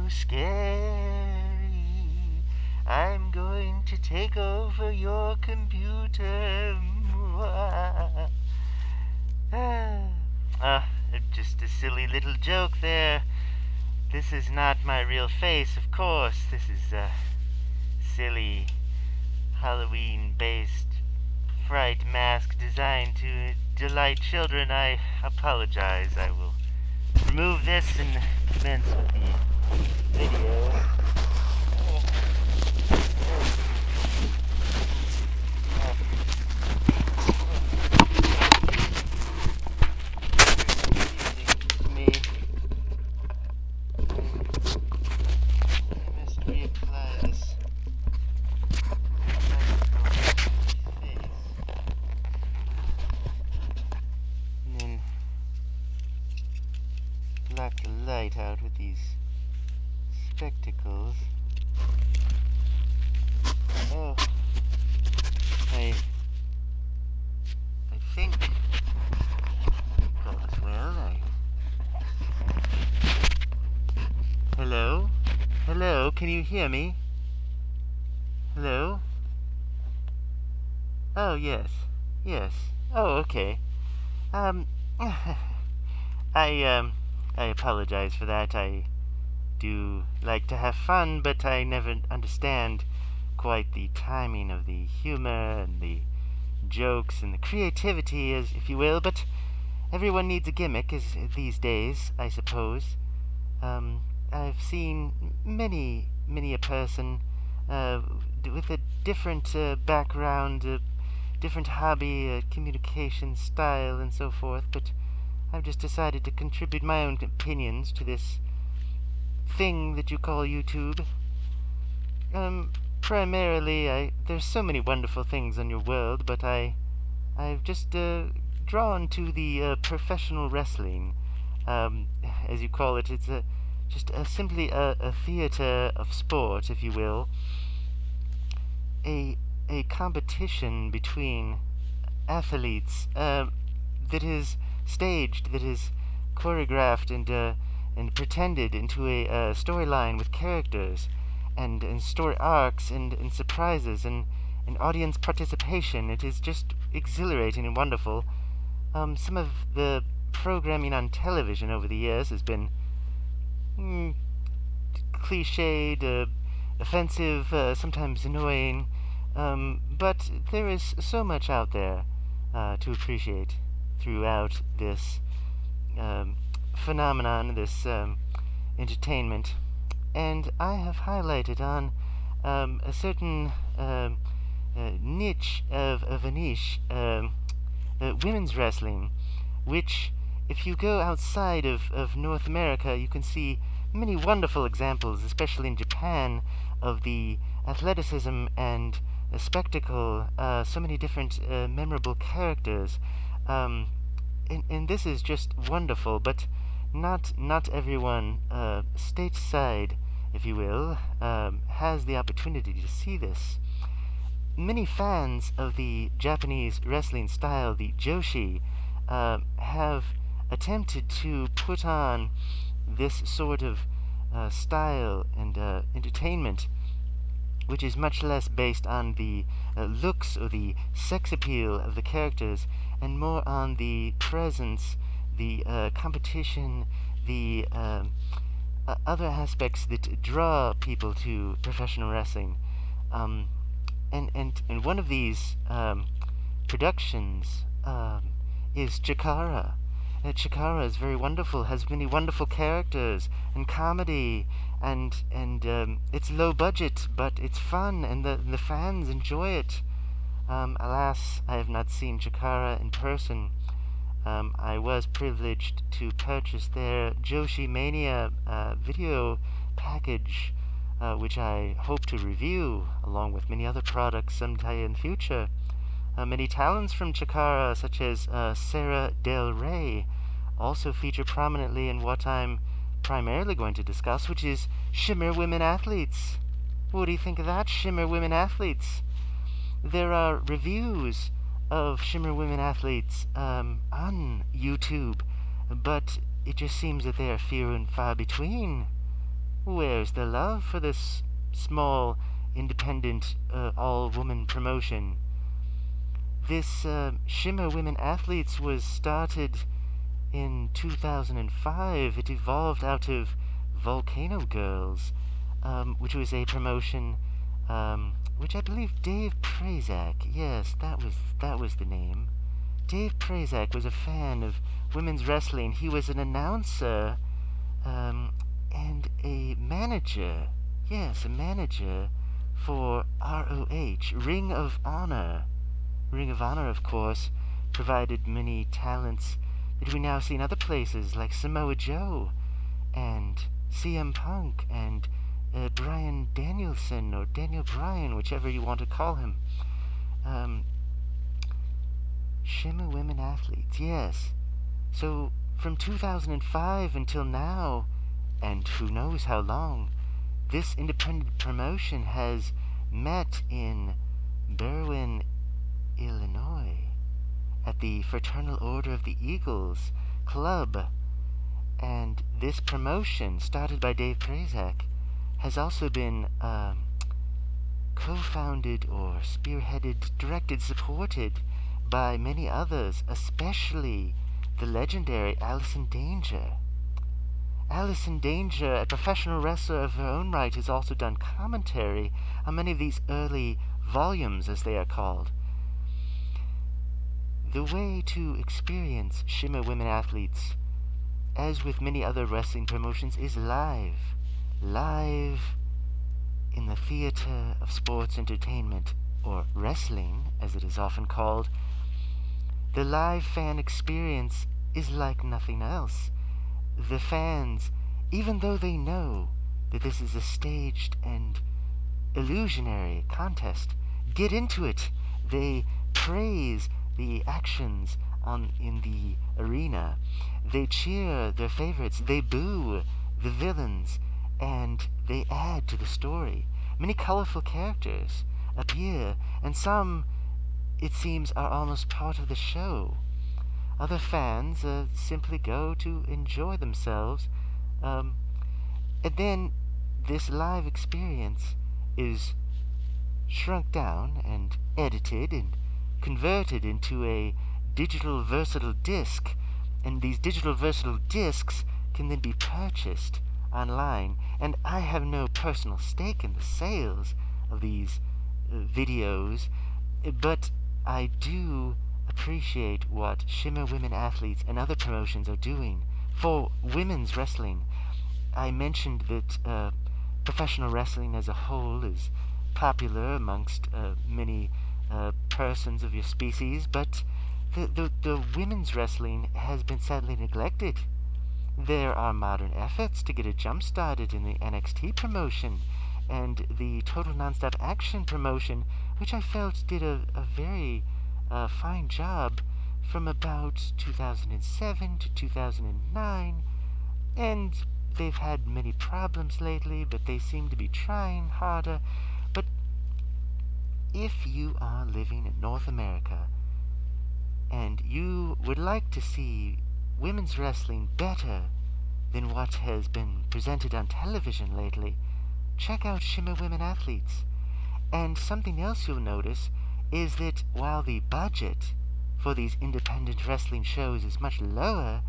scary. I'm going to take over your computer. Just a silly little joke there. This is not my real face, of course. This is a silly Halloween-based fright mask designed to delight children. I apologize. I will remove this and commence with the video. Block the light out with these spectacles. Oh, I think all is well. Hello? Hello, can you hear me? Hello? Oh, yes. Yes. Oh, okay. I apologize for that. I do like to have fun, but I never understand quite the timing of the humor and the jokes and the creativity, as if you will. But everyone needs a gimmick these days, I suppose. I've seen many a person with a different background, different hobby, communication style, and so forth, but I've just decided to contribute my own opinions to this thing that you call YouTube. Primarily, there's so many wonderful things in your world, but I've just drawn to the professional wrestling, as you call it. It's just simply a theater of sport, if you will. A competition between athletes that is staged, that is choreographed and pretended into a storyline with characters and story arcs and surprises and audience participation. It is just exhilarating and wonderful. Some of the programming on television over the years has been cliched, offensive, sometimes annoying, but there is so much out there to appreciate throughout this phenomenon, this entertainment. And I have highlighted on a certain niche of a niche, women's wrestling, which, if you go outside of North America, you can see many wonderful examples, especially in Japan, of the athleticism and spectacle, so many different memorable characters. And this is just wonderful, but not everyone stateside, if you will, has the opportunity to see this. Many fans of the Japanese wrestling style, the Joshi, have attempted to put on this sort of style and entertainment, which is much less based on the looks or the sex appeal of the characters, and more on the presence, the competition, the other aspects that draw people to professional wrestling. And one of these productions is Chikara. Chikara is very wonderful, has many wonderful characters and comedy, and it's low budget, but it's fun, and the fans enjoy it. Alas, I have not seen Chikara in person. I was privileged to purchase their Joshi Mania video package, which I hope to review, along with many other products sometime in the future. Many talents from Chikara, such as Sarah Del Rey, also feature prominently in what I'm primarily going to discuss, which is Shimmer Women Athletes. What do you think of that, Shimmer Women Athletes? There are reviews of Shimmer Women Athletes on YouTube, but it just seems that they are few and far between. Where's the love for this small, independent, all-woman promotion? This Shimmer Women Athletes was started in 2005. It evolved out of Volcano Girls, which was a promotion which I believe Dave Prazak, yes, that was the name. Dave Prazak was a fan of women's wrestling. He was an announcer and a manager. Yes, a manager for ROH, Ring of Honor. Ring of Honor, of course, provided many talents that we now see in other places, like Samoa Joe and CM Punk and Bryan Danielson, or Daniel Bryan, whichever you want to call him. Shimmer Women Athletes, yes. So, from 2005 until now, and who knows how long, this independent promotion has met in Berwyn, Illinois, at the Fraternal Order of the Eagles Club. And this promotion, started by Dave Prazak, has also been co-founded or spearheaded, directed, supported by many others, especially the legendary Allison Danger. Allison Danger, a professional wrestler of her own right, has also done commentary on many of these early volumes, as they are called. The way to experience Shimmer Women Athletes, as with many other wrestling promotions, is live. Live in the theater of sports entertainment, or wrestling, as it is often called. The live fan experience is like nothing else. The fans, even though they know that this is a staged and illusionary contest, get into it. They praise the actions in the arena. They cheer their favorites. They boo the villains. And they add to the story. Many colorful characters appear, and some, it seems, are almost part of the show. Other fans simply go to enjoy themselves. And then this live experience is shrunk down and edited and converted into a digital versatile disc. And these digital versatile discs can then be purchased online, and I have no personal stake in the sales of these videos, but I do appreciate what Shimmer Women Athletes and other promotions are doing for women's wrestling. I mentioned that professional wrestling as a whole is popular amongst many persons of your species, but the women's wrestling has been sadly neglected. There are modern efforts to get a jump started in the NXT promotion and the Total Nonstop Action promotion, which I felt did a very fine job from about 2007 to 2009, and they've had many problems lately, but they seem to be trying harder. But if you are living in North America and you would like to see women's wrestling better than what has been presented on television lately, check out Shimmer Women Athletes. And something else you'll notice is that while the budget for these independent wrestling shows is much lower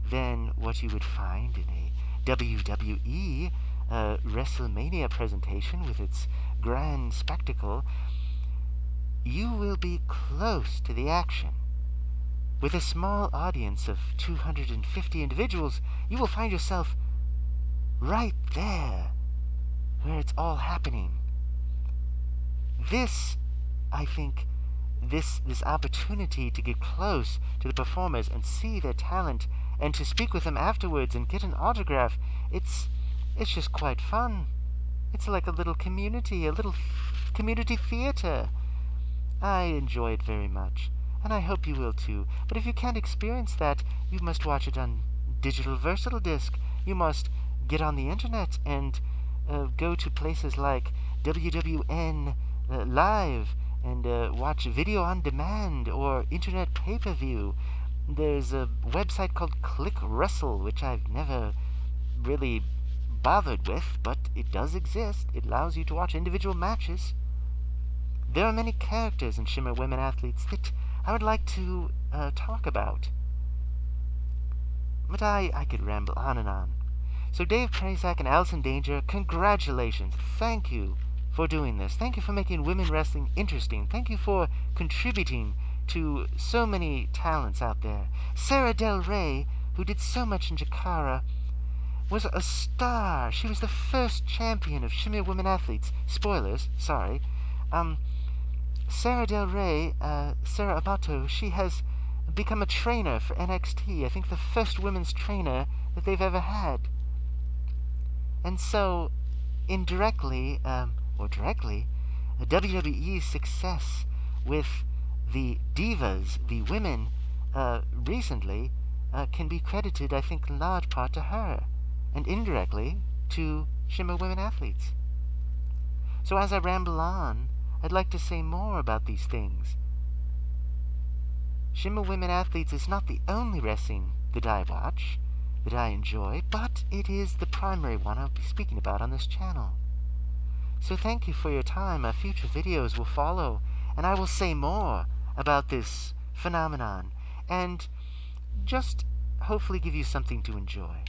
than what you would find in a WWE WrestleMania presentation with its grand spectacle, you will be close to the action. With a small audience of 250 individuals, you will find yourself right there, where it's all happening. This, I think, this opportunity to get close to the performers and see their talent and to speak with them afterwards and get an autograph, it's just quite fun. It's like a little community theater. I enjoy it very much, and I hope you will too. But if you can't experience that, you must watch it on digital versatile disc. You must get on the internet and go to places like WWN Live and watch video on demand or internet pay-per-view. There's a website called Click Wrestle, which I've never really bothered with, but it does exist. It allows you to watch individual matches. There are many characters in Shimmer Women Athletes that I would like to talk about. But I could ramble on and on. So Dave Prazak and Allison Danger, congratulations. Thank you for doing this. Thank you for making women wrestling interesting. Thank you for contributing to so many talents out there. Sarah Del Rey, who did so much in Jakara, was a star. She was the first champion of Shimmer Women Athletes. Spoilers, sorry. Sarah Del Rey, Sarah Amato, she has become a trainer for NXT. I think the first women's trainer that they've ever had. And so, indirectly, or directly, WWE's success with the divas, the women, recently, can be credited, I think, in large part to her, and indirectly to Shimmer Women Athletes. So as I ramble on, I'd like to say more about these things. Shimmer Women Athletes is not the only wrestling that I watch, that I enjoy, but it is the primary one I'll be speaking about on this channel. So thank you for your time. Future videos will follow, and I will say more about this phenomenon, and just hopefully give you something to enjoy.